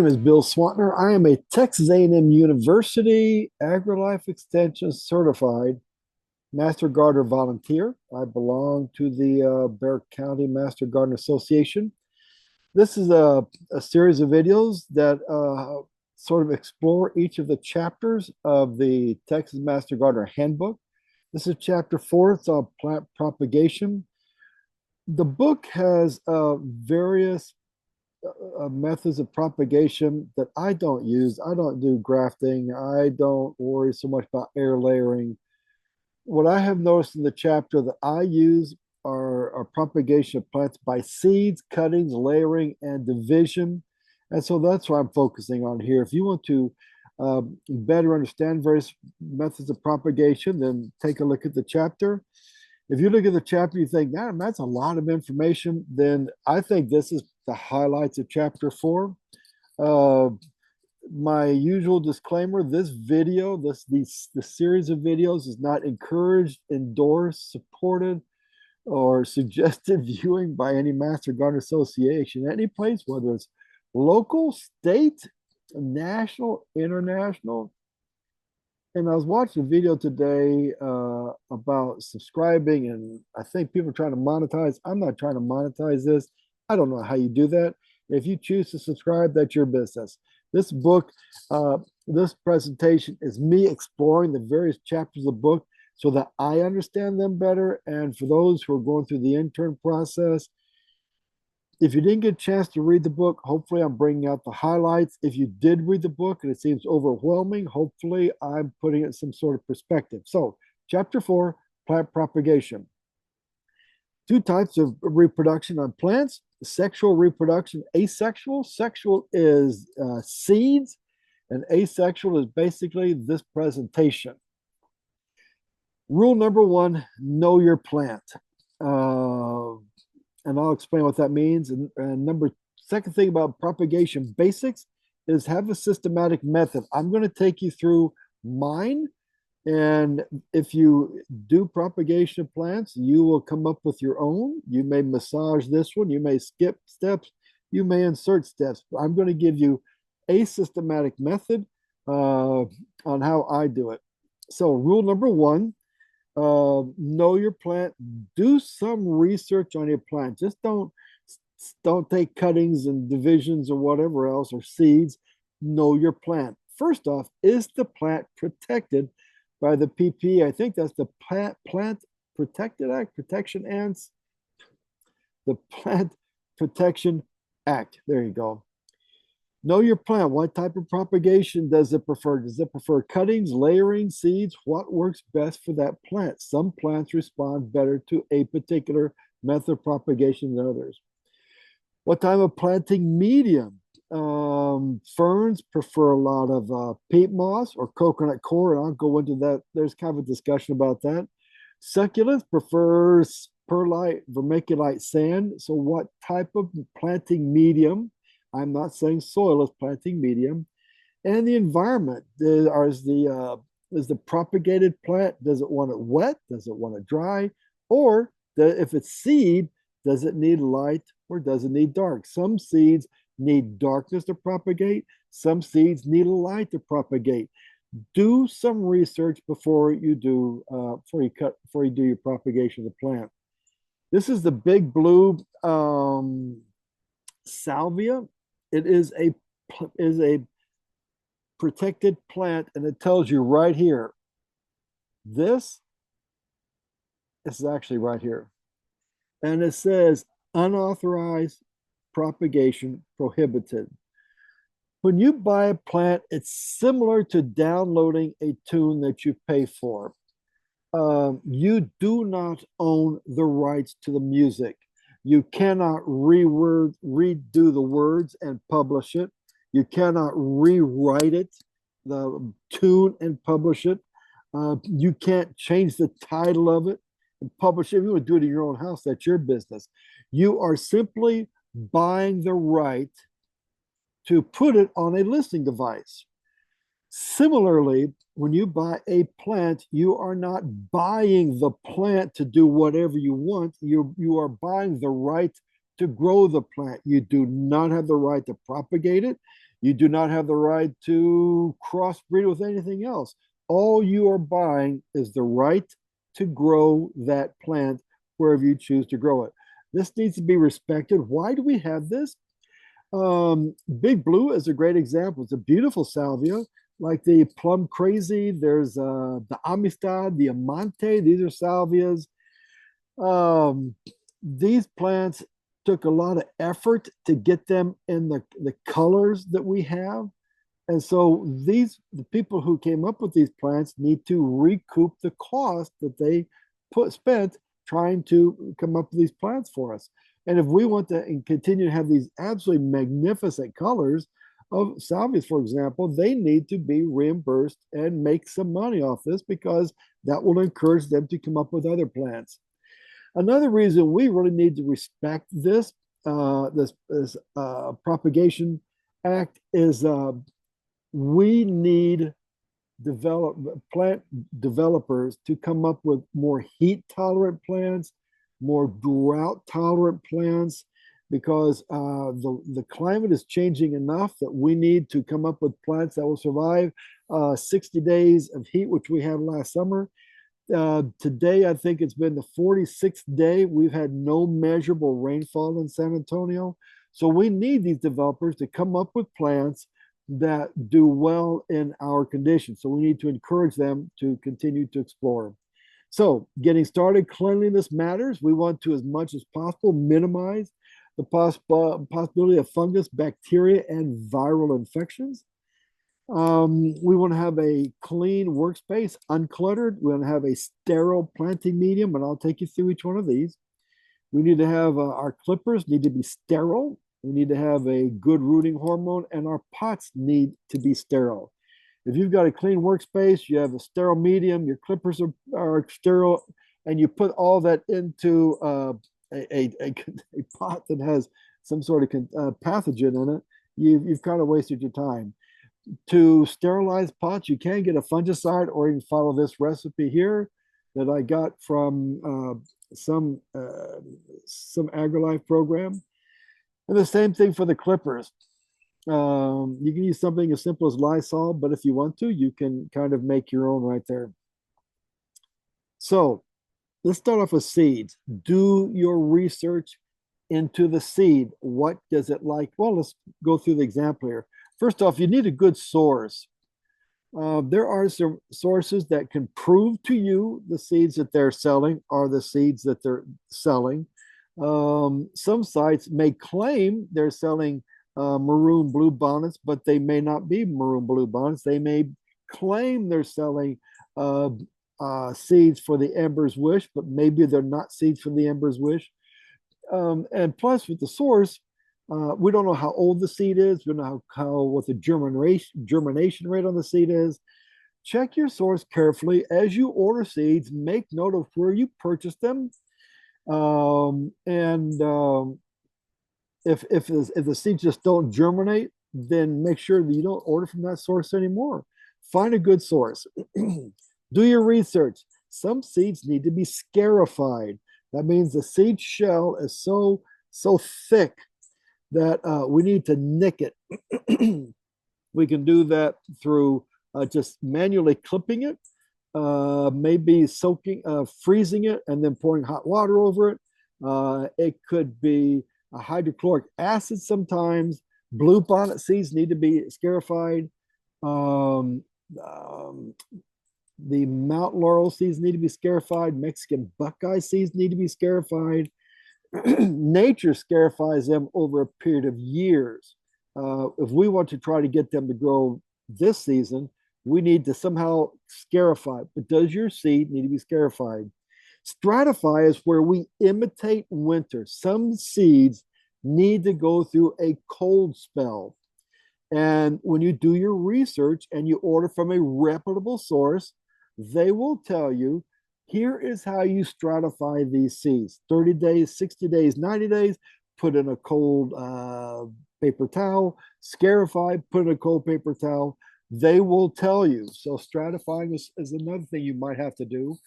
name is Bill Swantner. I am a Texas A&M University AgriLife Extension certified Master Gardener volunteer. I belong to the Bexar County Master Gardener Association. This is a series of videos that sort of explore each of the chapters of the Texas Master Gardener Handbook. This is chapter 4. It's on plant propagation. The book has various methods of propagation that I don't use. I don't do grafting. I don't worry so much about air layering. What I have noticed in the chapter that I use are propagation of plants by seeds, cuttings, layering, and division. And so that's what I'm focusing on here. If you want to better understand various methods of propagation, then take a look at the chapter. If you look at the chapter, you think, man, that's a lot of information, then I think this is the highlights of chapter 4. My usual disclaimer, this video, the series of videos is not encouraged, endorsed, supported, or suggested viewing by any Master Gardener Association, any place, whether it's local, state, national, international. And I was watching a video today about subscribing, and I think people are trying to monetize. I'm not trying to monetize this. I don't know how you do that. If you choose to subscribe, that's your business. This book, this presentation is me exploring the various chapters of the book so that I understand them better. And for those who are going through the intern process, if you didn't get a chance to read the book, hopefully I'm bringing out the highlights. If you did read the book and it seems overwhelming, hopefully I'm putting it in some sort of perspective. So, chapter 4, plant propagation. 2 types of reproduction on plants: sexual reproduction, asexual. Sexual is seeds, and asexual is basically this presentation. Rule number 1, know your plant. And I'll explain what that means. And second thing about propagation basics is have a systematic method. I'm going to take you through mine. And if you do propagation of plants, you will come up with your own. You may massage this one. You may skip steps. You may insert steps. But I'm going to give you a systematic method on how I do it. So rule number 1, know your plant. Do some research on your plant. Just don't take cuttings and divisions or whatever else, or seeds. Know your plant. First off, is the plant protected by the PP? I think that's the Plant Protection Act. There you go. Know your plant. What type of propagation does it prefer? Does it prefer cuttings, layering, seeds? What works best for that plant? Some plants respond better to a particular method of propagation than others. What type of planting medium? Ferns prefer a lot of peat moss or coconut coir, and I'll go into that. There's kind of a discussion about that. Succulents prefers perlite, vermiculite sand. So what type of planting medium? I'm not saying soil is planting medium. And the environment is the propagated plant. Does it want it wet? Does it want it dry? Or if it's seed, does it need light or does it need dark? Some seeds need darkness to propagate. Some seeds need light to propagate. Do some research before you do your propagation of the plant. This is the big blue salvia. It is a protected plant, and it tells you right here. This is actually right here. And it says unauthorized propagation prohibited. When you buy a plant, it's similar to downloading a tune that you pay for. You do not own the rights to the music. You cannot redo the words and publish it. You cannot rewrite it, the tune, and publish it. You can't change the title of it and publish it. If you want to do it in your own house, that's your business. You are simply buying the right to put it on a listening device. Similarly, when you buy a plant, you are not buying the plant to do whatever you want. You are buying the right to grow the plant. You do not have the right to propagate it. You do not have the right to crossbreed with anything else. All you are buying is the right to grow that plant wherever you choose to grow it. This needs to be respected. Why do we have this? Big Blue is a great example. It's a beautiful salvia, like the Plum Crazy. There's the Amistad, the Amante. These are salvias. Um, these plants took a lot of effort to get them in the colors that we have. And so the people who came up with these plants need to recoup the cost that they spent trying to come up with these plants for us. And if we want to continue to have these absolutely magnificent colors of salvias, for example, they need to be reimbursed and make some money off this because that will encourage them to come up with other plants. Another reason we really need to respect this propagation act is we need develop plant developers to come up with more heat tolerant plants, more drought tolerant plants, because the climate is changing enough that we need to come up with plants that will survive 60 days of heat, which we had last summer. Today, I think it's been the 46th day we've had no measurable rainfall in San Antonio. So we need these developers to come up with plants that do well in our conditions. So we need to encourage them to continue to explore. So getting started, cleanliness matters. We want to, as much as possible, minimize the possibility of fungus, bacteria, and viral infections. We want to have a clean workspace, uncluttered. We want to have a sterile planting medium, and I'll take you through each one of these. We need to have our clippers need to be sterile. We need to have a good rooting hormone, and our pots need to be sterile. If you've got a clean workspace, you have a sterile medium, your clippers are sterile, and you put all that into a pot that has some sort of pathogen in it, you've kind of wasted your time. To sterilize pots, you can get a fungicide, or you can follow this recipe here that I got from some AgriLife program. And the same thing for the clippers. You can use something as simple as Lysol, but if you want to, you can kind of make your own right there. So let's start off with seeds. Do your research into the seed. What does it like? Well, let's go through the example here. First off, you need a good source. There are some sources that can prove to you the seeds that they're selling are the seeds that they're selling. Some sites may claim they're selling maroon blue bonnets, but they may not be maroon blue bonnets. They may claim they're selling seeds for the Ember's Wish, but maybe they're not seeds for the Ember's Wish. And plus, with the source, we don't know how old the seed is. We don't know what the germination rate on the seed is. Check your source carefully as you order seeds. Make note of where you purchased them, and if the seeds just don't germinate, then make sure that you don't order from that source anymore. Find a good source. Do your research. Some seeds need to be scarified. That means the seed shell is so thick that we need to nick it. We can do that through just manually clipping it, maybe freezing it, and then pouring hot water over it. It could be a hydrochloric acid sometimes. Blue bonnet seeds need to be scarified. The Mount Laurel seeds need to be scarified. Mexican buckeye seeds need to be scarified. Nature scarifies them over a period of years. If we want to try to get them to grow this season, we need to somehow scarify. But does your seed need to be scarified? Stratify is where we imitate winter. Some seeds need to go through a cold spell. And when you do your research and you order from a reputable source, they will tell you, here is how you stratify these seeds. 30 days, 60 days, 90 days, put in a cold paper towel, scarify, put in a cold paper towel. They will tell you. So stratifying is another thing you might have to do.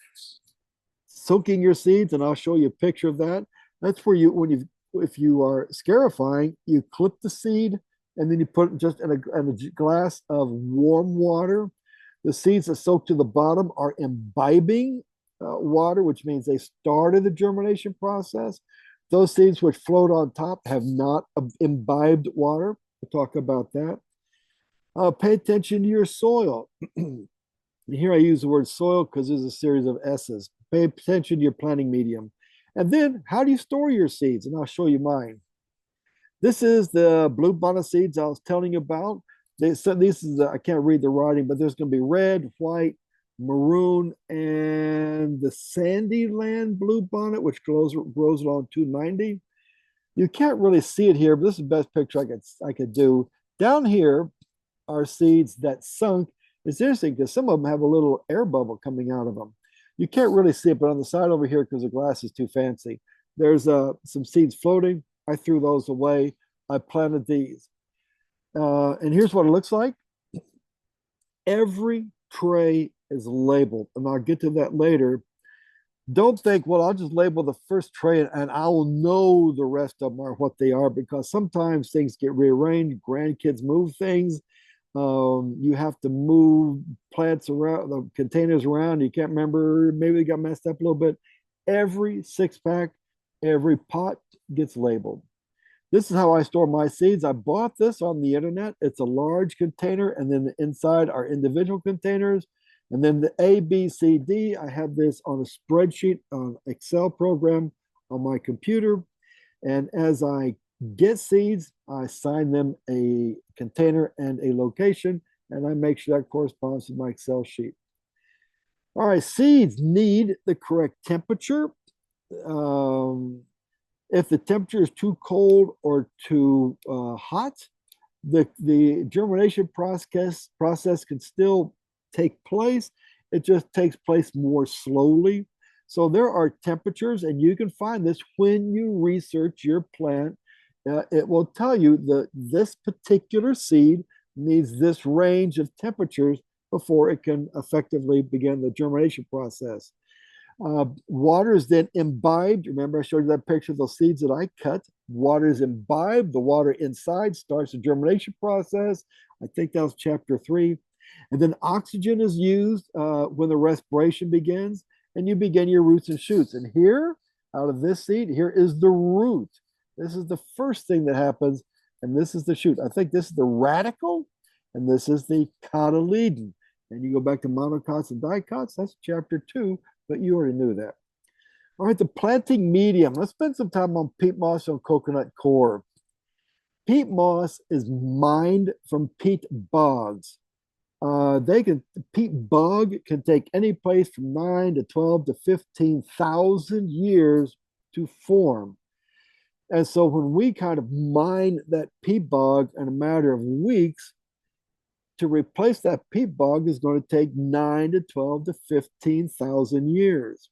Soaking your seeds, and I'll show you a picture of that. That's where if you are scarifying, you clip the seed and then you put it just in a glass of warm water. The seeds that soak to the bottom are imbibing water, which means they started the germination process. Those seeds which float on top have not imbibed water. We'll talk about that. Pay attention to your soil. Here I use the word soil because there's a series of S's. Pay attention to your planting medium. And then how do you store your seeds? And I'll show you mine. This is the bluebonnet seeds I was telling you about. So this is, I can't read the writing, but there's going to be red, white, maroon, and the sandy land bluebonnet, which grows along 290. You can't really see it here, but this is the best picture I could do. Down here are seeds that sunk. It's interesting because some of them have a little air bubble coming out of them. You can't really see it, but on the side over here, because the glass is too fancy, there's some seeds floating. I threw those away. I planted these. And here's what it looks like. Every tray is labeled, and I'll get to that later. Don't think, well, I'll just label the first tray and I will know the rest of them are what they are, because sometimes things get rearranged. Grandkids move things. You have to move plants around, the containers around. You can't remember. Maybe they got messed up a little bit. Every six pack, every pot gets labeled. This is how I store my seeds. I bought this on the internet. It's a large container, and then the inside are individual containers. And then the A, B, C, D, I have this on a spreadsheet, on Excel program on my computer. And as I get seeds, I assign them a container and a location, and I make sure that corresponds to my Excel sheet. All right, seeds need the correct temperature. If the temperature is too cold or too hot, the germination process can still take place. It just takes place more slowly. So there are temperatures, and you can find this when you research your plant. It will tell you that this particular seed needs this range of temperatures before it can effectively begin the germination process. Water is then imbibed. Remember, I showed you that picture of those seeds that I cut. Water is imbibed. The water inside starts the germination process. I think that was chapter 3. And then oxygen is used when the respiration begins, and you begin your roots and shoots. And here, out of this seed, here is the root. This is the first thing that happens, and this is the shoot. I think this is the radicle, and this is the cotyledon. And you go back to monocots and dicots, that's chapter 2, but you already knew that. All right, the planting medium. Let's spend some time on peat moss and coconut coir. Peat moss is mined from peat bogs. Peat bog can take any place from 9 to 12 to 15,000 years to form. And so when we kind of mine that peat bog in a matter of weeks, to replace that peat bog is going to take 9 to 12 to 15,000 years.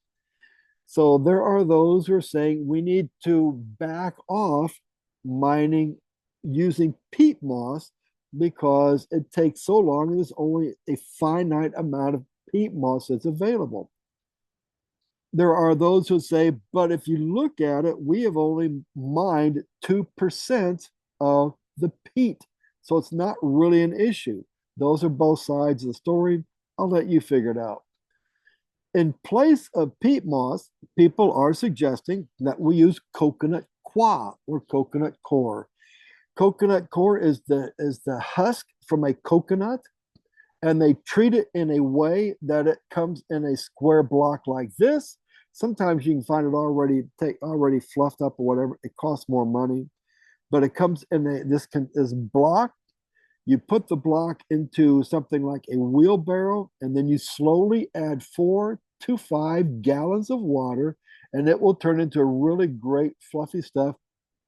So there are those who are saying we need to back off mining using peat moss because it takes so long, and there's only a finite amount of peat moss that's available. There are those who say, but if you look at it, we have only mined 2% of the peat. So it's not really an issue. Those are both sides of the story. I'll let you figure it out. In place of peat moss, people are suggesting that we use coconut coir or coconut coir. Coconut coir is the husk from a coconut, and they treat it in a way that it comes in a square block like this. Sometimes you can find it already fluffed up or whatever. It costs more money, but it comes in this block. You put the block into something like a wheelbarrow, and then you slowly add 4 to 5 gallons of water, and it will turn into a really great fluffy stuff,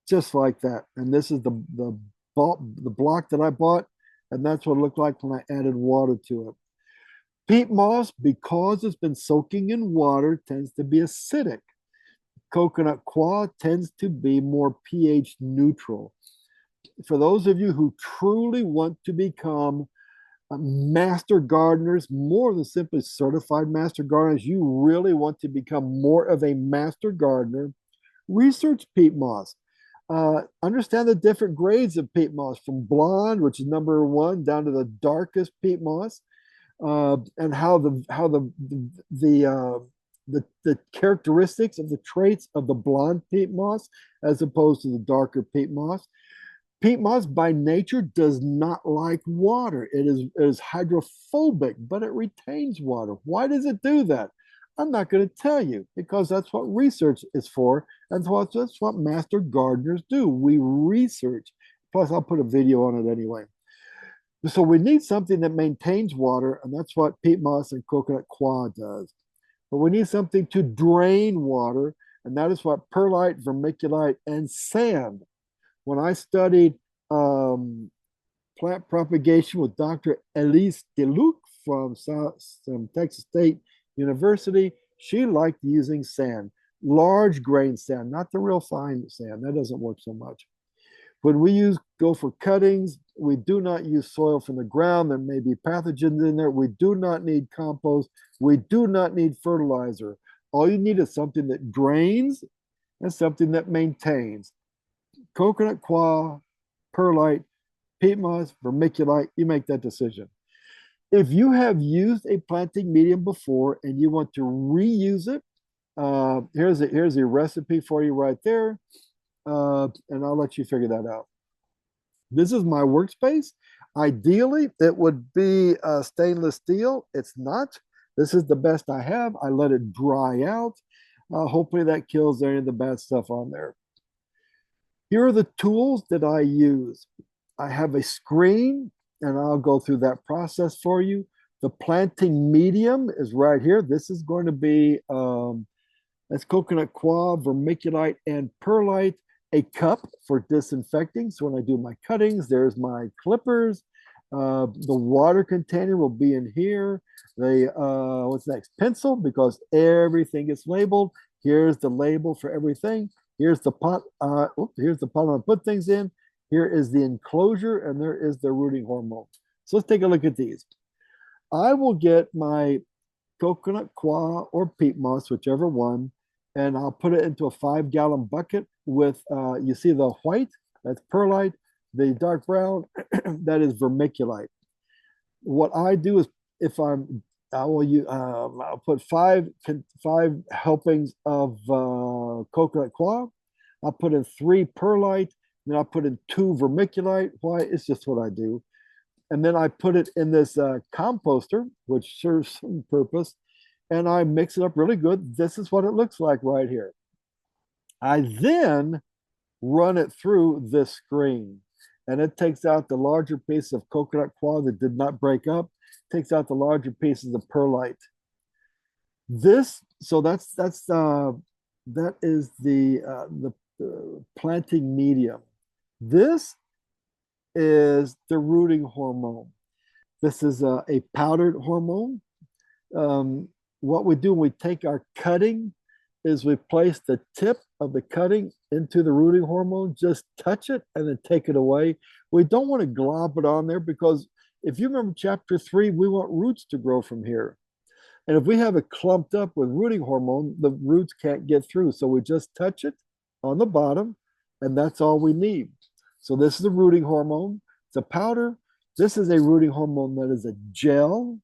just like that. And this is the block that I bought, and that's what it looked like when I added water to it. Peat moss, because it's been soaking in water, tends to be acidic. Coconut coir tends to be more pH neutral. For those of you who truly want to become master gardeners, more than simply certified master gardeners, you really want to become more of a master gardener, research peat moss. Understand the different grades of peat moss from blonde, which is number one, down to the darkest peat moss, and how the characteristics of the traits of the blonde peat moss as opposed to the darker peat moss. Peat moss by nature does not like water. It is hydrophobic, but it retains water. Why does it do that? I'm not going to tell you because that's what research is for. And that's what master gardeners do. We research. Plus, I'll put a video on it anyway. So we need something that maintains water, and that's what peat moss and coconut coir does. But we need something to drain water, and that is what perlite, vermiculite, and sand. When I studied plant propagation with Dr. Elise DeLuc from Texas State University, she liked using sand, large grain sand, not the real fine sand. That doesn't work so much. When we go for cuttings, we do not use soil from the ground. There may be pathogens in there. We do not need compost. We do not need fertilizer. All you need is something that drains and something that maintains. Coconut coir, perlite, peat moss, vermiculite, you make that decision. If you have used a planting medium before and you want to reuse it, here's a recipe for you right there, and I'll let you figure that out. This is my workspace. Ideally, it would be stainless steel. It's not. This is the best I have. I let it dry out. Hopefully that kills any of the bad stuff on there. Here are the tools that I use. I have a screen, and I'll go through that process for you. The planting medium is right here. This is going to be that's coconut coir, vermiculite, and perlite. A cup for disinfecting. So when I do my cuttings, there's my clippers. The water container will be in here. The what's next? Pencil, because everything is labeled. Here's the label for everything. Here's the pot. Here's the pot I'm gonna put things in. Here is the enclosure, and there is the rooting hormone. So let's take a look at these. I will get my coconut coir or peat moss, whichever one, and I'll put it into a 5-gallon bucket with, you see the white, that's perlite, the dark brown, that is vermiculite. What I do is if I'll put five helpings of coconut coir. I'll put in 3 perlite, then I'll put in 2 vermiculite. Why? It's just what I do. And then I put it in this composter, which serves some purpose, and I mix it up really good. This is what it looks like right here. I then run it through this screen, and it takes out the larger piece of coconut coir that did not break up, takes out the larger pieces of perlite. So that is the planting medium. This is the rooting hormone. This is a powdered hormone. What we do when we take our cutting is we place the tip of the cutting into the rooting hormone, just touch it and then take it away. We don't want to glob it on there because if you remember chapter 3, we want roots to grow from here. And if we have it clumped up with rooting hormone, the roots can't get through. So we just touch it on the bottom, and that's all we need. So this is a rooting hormone. It's a powder. This is a rooting hormone that is a gel.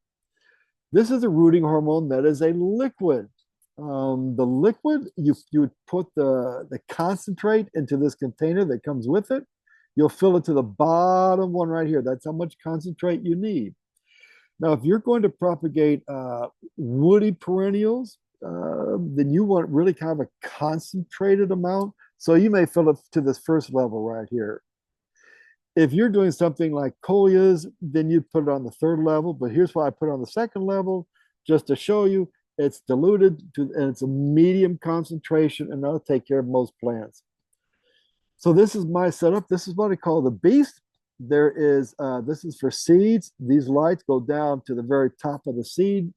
This is a rooting hormone that is a liquid. The liquid, you would put the concentrate into this container that comes with it. You'll fill it to the bottom one right here. That's how much concentrate you need. Now, if you're going to propagate woody perennials, then you want really kind of a concentrated amount. So you may fill it to this first level right here. If you're doing something like coleus, then you put it on the 3rd level. But here's why I put it on the 2nd level, just to show you it's diluted and it's a medium concentration, and that'll take care of most plants. So this is my setup. This is what I call the beast. This is for seeds. These lights go down to the very top of the seed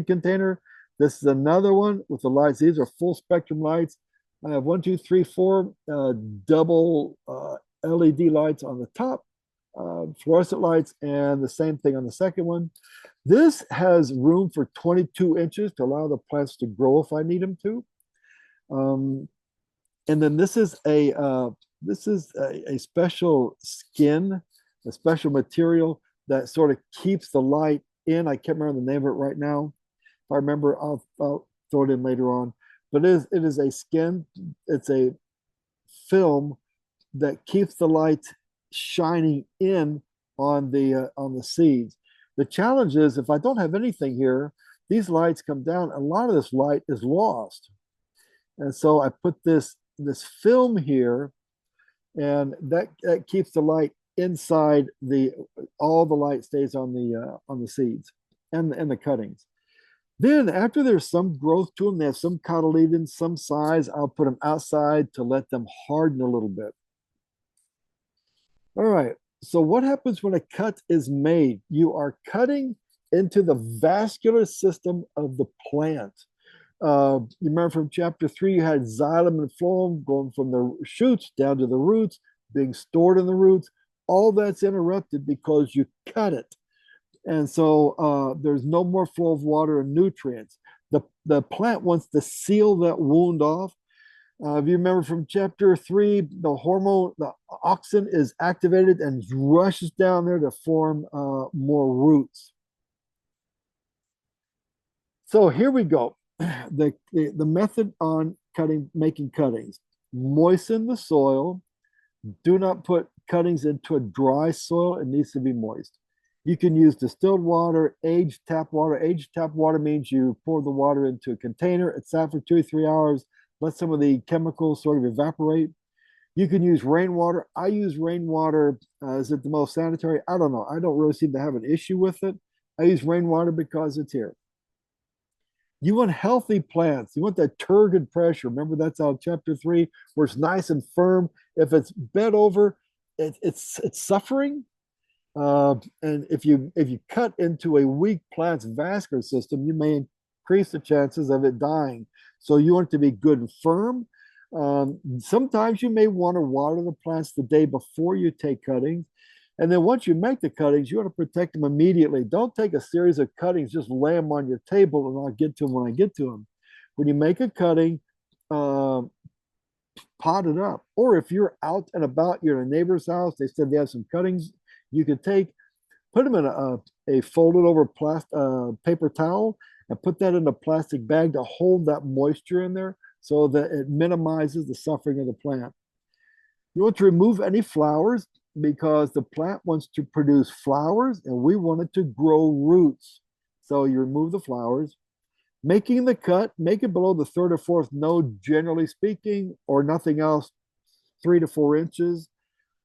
container. This is another one with the lights. These are full spectrum lights. I have 1, 2, 3, 4 double LED lights on the top, fluorescent lights, and the same thing on the second one. This has room for 22 inches to allow the plants to grow if I need them to. And then this is a special skin, a special material that sort of keeps the light in. I can't remember the name of it right now. If I remember, I'll throw it in later on. But it is a skin. It's a film that keeps the light shining in on the seeds. The challenge is if I don't have anything here, these lights come down. A lot of this light is lost, and so I put this film here, and that keeps the light inside the all the light stays on the seeds and the cuttings. Then after there's some growth to them, they have some cotyledons, some size. I'll put them outside to let them harden a little bit. All right. So what happens when a cut is made? You are cutting into the vascular system of the plant. You remember from chapter 3, you had xylem and phloem going from the shoots down to the roots, being stored in the roots. All that's interrupted because you cut it. And so there's no more flow of water and nutrients. The plant wants to seal that wound off. If you remember from chapter 3, the hormone, the auxin is activated and rushes down there to form more roots. So here we go. The method on making cuttings. Moisten the soil. Do not put cuttings into a dry soil. It needs to be moist. You can use distilled water, aged tap water. Aged tap water means you pour the water into a container, it's sat for 2 or 3 hours, let some of the chemicals sort of evaporate. You can use rainwater. I use rainwater. Is it the most sanitary? I don't know. I don't really seem to have an issue with it. I use rainwater because it's here. You want healthy plants. You want that turgid pressure. Remember, that's out chapter 3, where it's nice and firm. If it's bent over, it's suffering. And if you cut into a weak plant's vascular system, you may increase the chances of it dying. So you want it to be good and firm. Sometimes you may want to water the plants the day before you take cuttings. And then once you make the cuttings, you want to protect them immediately. Don't take a series of cuttings, just lay them on your table and I'll get to them when I get to them. When you make a cutting, pot it up. Or if you're out and about, you're in a neighbor's house, they said they have some cuttings you could put them in a folded over paper towel and put that in a plastic bag to hold that moisture in there so that it minimizes the suffering of the plant. You want to remove any flowers because the plant wants to produce flowers and we want it to grow roots. So you remove the flowers. Making the cut, make it below the third or fourth node, generally speaking, or nothing else, 3 to 4 inches.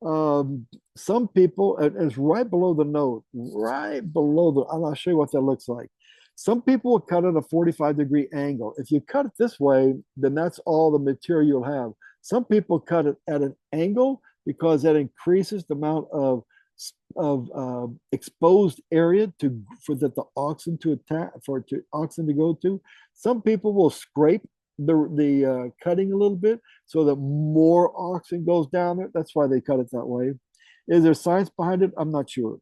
Some people, and it's right below the node, right below I'll show you what that looks like. Some people will cut at a 45-degree angle. If you cut it this way, then that's all the material you'll have. Some people cut it at an angle because that increases the amount of exposed area for that the auxin to attack auxin to go to. Some people will scrape the cutting a little bit so that more auxin goes down there. That's why they cut it that way. Is there science behind it? I'm not sure.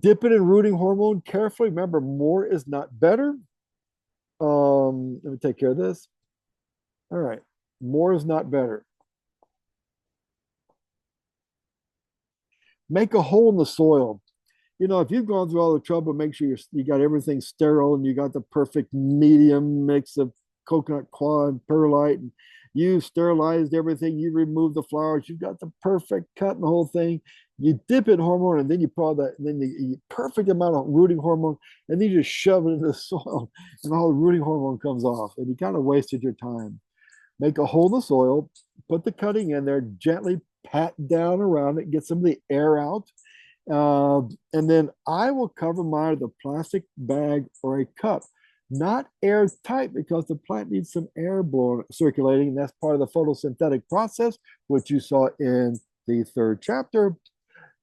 Dip it in rooting hormone carefully. Remember, more is not better. Let me take care of this. All right, more is not better. Make a hole in the soil. You know, if you've gone through all the trouble, make sure you got everything sterile and you got the perfect medium mix of coconut coir and perlite, and you sterilized everything, you removed the flowers, you got the perfect cut and the whole thing. You dip in hormone and then you pour that, and then the perfect amount of rooting hormone, and then you just shove it into the soil, and all the rooting hormone comes off, and you kind of wasted your time. Make a hole in the soil, put the cutting in there, gently pat down around it, get some of the air out. And then I will cover mine with a plastic bag or a cup, not airtight because the plant needs some air circulating. And that's part of the photosynthetic process, which you saw in the 3rd chapter.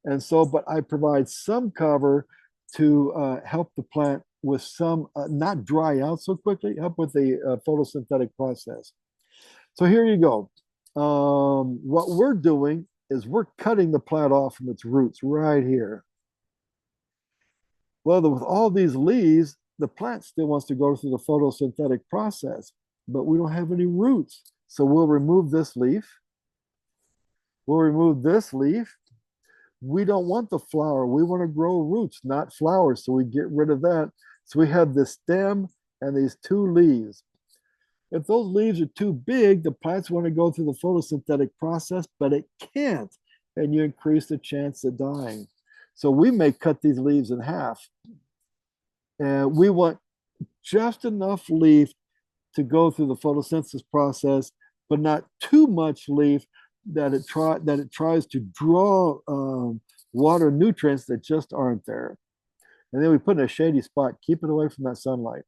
And so, but I provide some cover to help the plant with some, not dry out so quickly, help with the photosynthetic process. So here you go. What we're doing is we're cutting the plant off from its roots right here. Well, with all these leaves, the plant still wants to go through the photosynthetic process, but we don't have any roots. So we'll remove this leaf. We'll remove this leaf. We don't want the flower. We want to grow roots, not flowers. So we get rid of that. So we have the stem and these two leaves. If those leaves are too big, the plants want to go through the photosynthetic process, but it can't. And you increase the chance of dying. So we may cut these leaves in half. And we want just enough leaf to go through the photosynthesis process, but not too much leaf that it tries to draw water nutrients that just aren't there. And then we put in a shady spot, keep it away from that sunlight.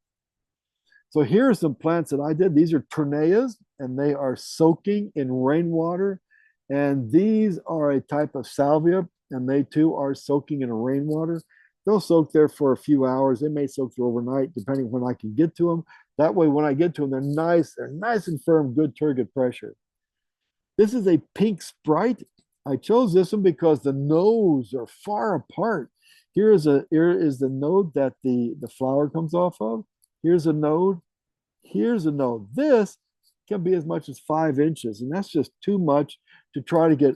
So here are some plants that I did. These are Torneias, and they are soaking in rainwater. And these are a type of salvia, and they too are soaking in rainwater. They'll soak there for a few hours. They may soak there overnight, depending when I can get to them. That way, when I get to them, they're nice and firm, good turgid pressure. This is a pink Sprite. I chose this one because the nodes are far apart. Here is the node that the flower comes off of. Here's a node. Here's a node. This can be as much as 5 inches, and that's just too much to try to get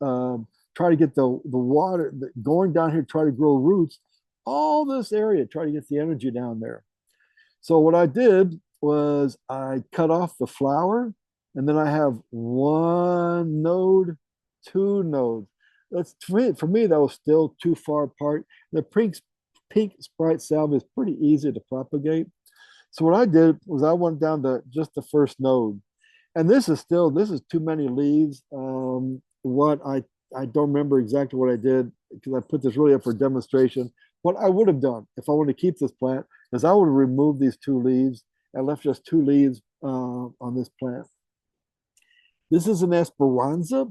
the water going down here, try to grow roots. All this area, try to get the energy down there. So what I did was I cut off the flower, and then I have one node, two nodes. That's for me, that was still too far apart. The pink Sprite salvia is pretty easy to propagate. So what I did was I went down to just the first node. And this is too many leaves. What I don't remember exactly what I did because I put this really up for demonstration. What I would have done if I wanted to keep this plant is I would have removed these two leaves and left just two leaves on this plant. This is an Esperanza.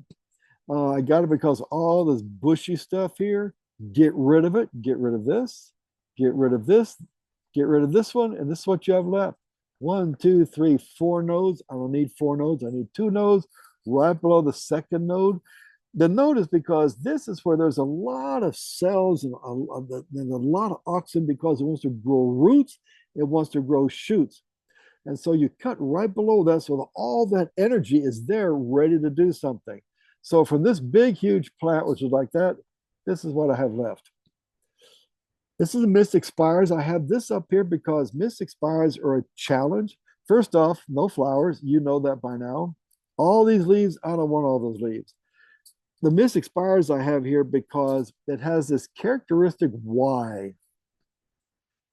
I got it because all this bushy stuff here, get rid of it, get rid of this, get rid of this, get rid of this one, and this is what you have left. 1, 2, 3, 4 nodes. I don't need 4 nodes. I need 2 nodes right below the second node. The node is because this is where there's a lot of cells and a lot of oxygen because it wants to grow roots, it wants to grow shoots. And so you cut right below that so that all that energy is there ready to do something. So from this big, huge plant, which is like that, this is what I have left. This is the Mystic Spires. I have this up here because Mystic Spires are a challenge. First off, no flowers. You know that by now. All these leaves, I don't want all those leaves. The Mystic Spires I have here because it has this characteristic Y.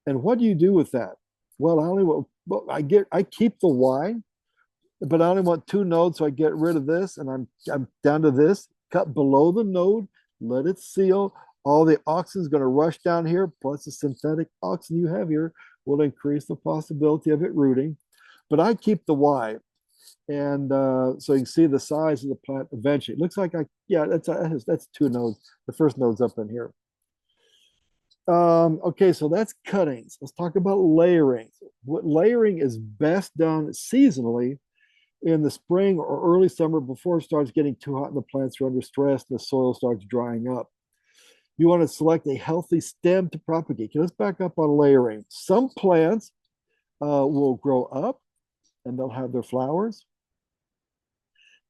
And what do you do with that? Well, I keep the Y, but I only want 2 nodes, so I get rid of this, and I'm down to this. Cut below the node, let it seal. All the oxygen is going to rush down here, plus the synthetic oxygen you have here will increase the possibility of it rooting. But I keep the Y, and so you can see the size of the plant eventually. It looks like that's 2 nodes. The first node's up in here. Okay, so that's cuttings. Let's talk about layering. What layering is best done seasonally in the spring or early summer before it starts getting too hot and the plants are under stress and the soil starts drying up. You want to select a healthy stem to propagate. Okay, let's back up on layering. Some plants will grow up and they'll have their flowers,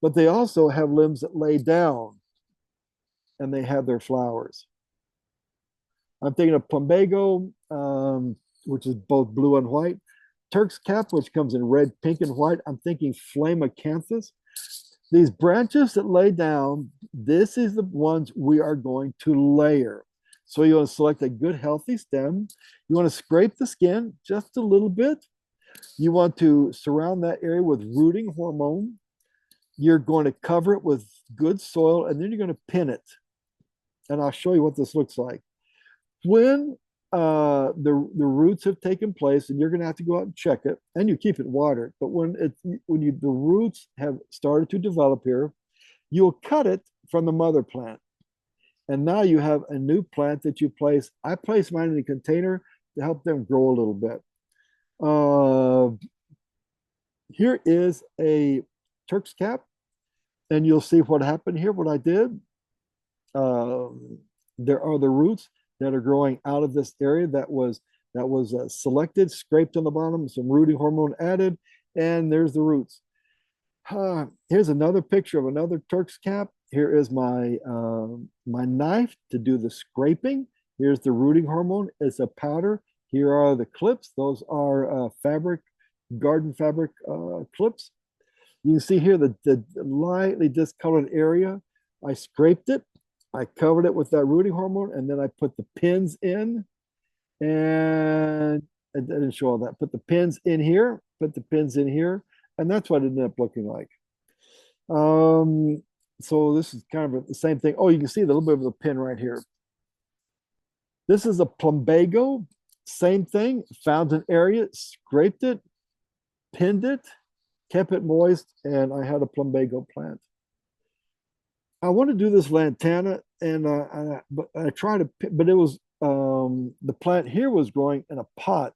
but they also have limbs that lay down and they have their flowers. I'm thinking of plumbago, which is both blue and white. Turk's cap, which comes in red, pink, and white. I'm thinking Flamacanthus. These branches that lay down, this is the ones we are going to layer. So you want to select a good, healthy stem. You want to scrape the skin just a little bit. You want to surround that area with rooting hormone. You're going to cover it with good soil, and then you're going to pin it. And I'll show you what this looks like. When the roots have taken place, and you're going to have to go out and check it, and you keep it watered. But when the roots have started to develop here, you'll cut it from the mother plant, and now you have a new plant that you place. I place mine in a container to help them grow a little bit. Here is a Turk's cap, and you'll see what happened here. What I did. There are the roots that are growing out of this area that was selected, scraped on the bottom, some rooting hormone added, and there's the roots. Here's another picture of another Turk's cap. Here is my knife to do the scraping. Here's the rooting hormone. It's a powder. Here are the clips. Those are fabric, garden fabric clips. You can see here the lightly discolored area. I scraped it. I covered it with that rooting hormone, and then I put the pins in. And I didn't show all that. Put the pins in here. Put the pins in here, and that's what it ended up looking like. Um, so this is kind of the same thing. Oh, you can see the little bit of the pin right here. This is a plumbago. Same thing. Found an area, scraped it, pinned it, kept it moist, and I had a plumbago plant. I want to do this lantana, and but I tried to, but it was the plant here was growing in a pot,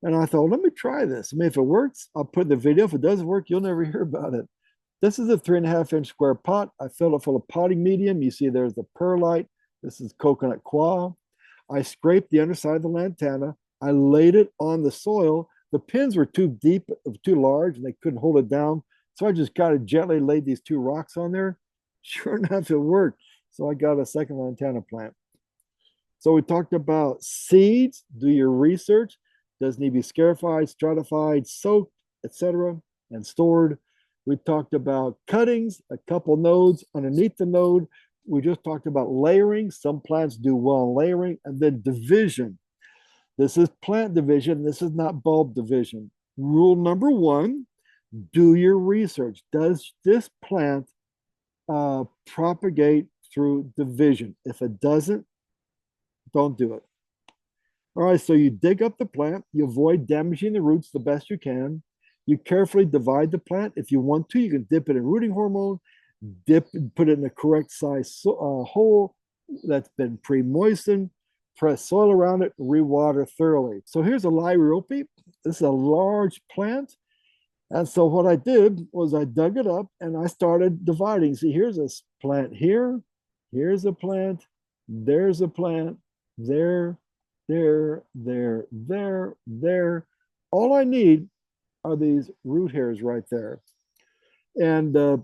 and I thought, let me try this. I mean, if it works, I'll put in the video. If it doesn't work, you'll never hear about it. This is a 3.5 inch square pot. I filled it full of potting medium. You see there's the perlite. This is coconut coir. I scraped the underside of the lantana. I laid it on the soil. The pins were too deep, too large, and they couldn't hold it down. So I just kind of gently laid these two rocks on there. Sure enough, it worked. So I got a second lantana plant. So we talked about seeds. Do your research. Does need to be scarified, stratified, soaked, etc., and stored. We talked about cuttings, a couple nodes underneath the node. We just talked about layering. Some plants do well in layering, and then division. This is plant division. This is not bulb division. Rule number one, do your research. Does this plant propagate through division? If it doesn't, don't do it. All right, so you dig up the plant, you avoid damaging the roots the best you can. You carefully divide the plant. If you want to, you can dip it in rooting hormone, dip and put it in the correct size hole that's been pre-moistened, press soil around it, rewater thoroughly. So here's a liriope. This is a large plant. And so what I did was I dug it up and I started dividing. See, here's a plant here, here's a plant, there's a plant, there, there. All I need are these root hairs right there. And I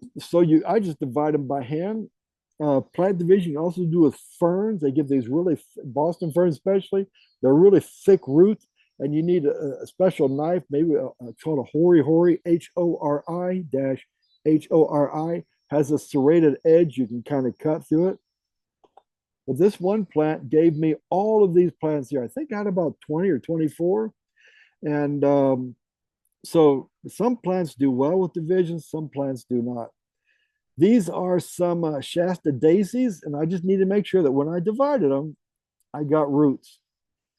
just divide them by hand. Plant division you also do with ferns. They give these really, Boston ferns especially, they're really thick roots, and you need a special knife, maybe called a hori, Hori dash Hori, has a serrated edge. You can kind of cut through it. But this one plant gave me all of these plants here. I think I had about 20 or 24. And so some plants do well with division, some plants do not. These are some Shasta daisies, and I just need to make sure that when I divided them, I got roots.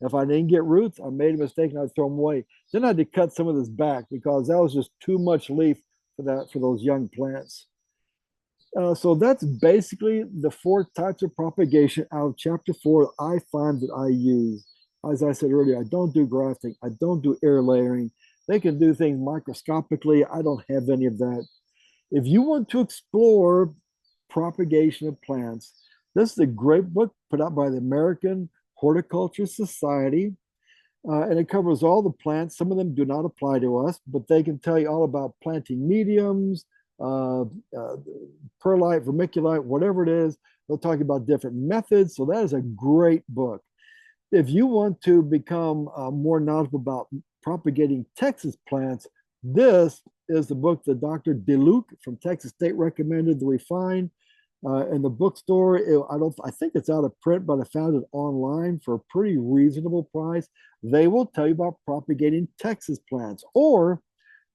If I didn't get roots, I made a mistake and I'd throw them away. Then I had to cut some of this back because that was just too much leaf for those young plants. So that's basically the 4 types of propagation out of chapter 4 I find that I use. As I said earlier, I don't do grafting. I don't do air layering. They can do things microscopically. I don't have any of that. If you want to explore propagation of plants, this is a great book put out by the American Horticulture Society. And it covers all the plants. Some of them do not apply to us, but they can tell you all about planting mediums, perlite, vermiculite, whatever it is. They'll talk about different methods. So that is a great book. If you want to become more knowledgeable about propagating Texas plants, this is the book that Dr. DeLuke from Texas State recommended that we find in the bookstore. I think it's out of print, but I found it online for a pretty reasonable price. They will tell you about propagating Texas plants, or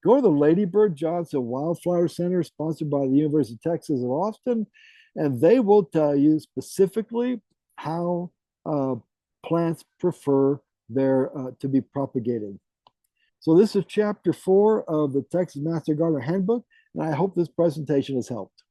go to the Lady Bird Johnson Wildflower Center, sponsored by the University of Texas at Austin, and they will tell you specifically how plants prefer their to be propagated. So this is chapter 4 of the Texas Master Gardener Handbook, and I hope this presentation has helped.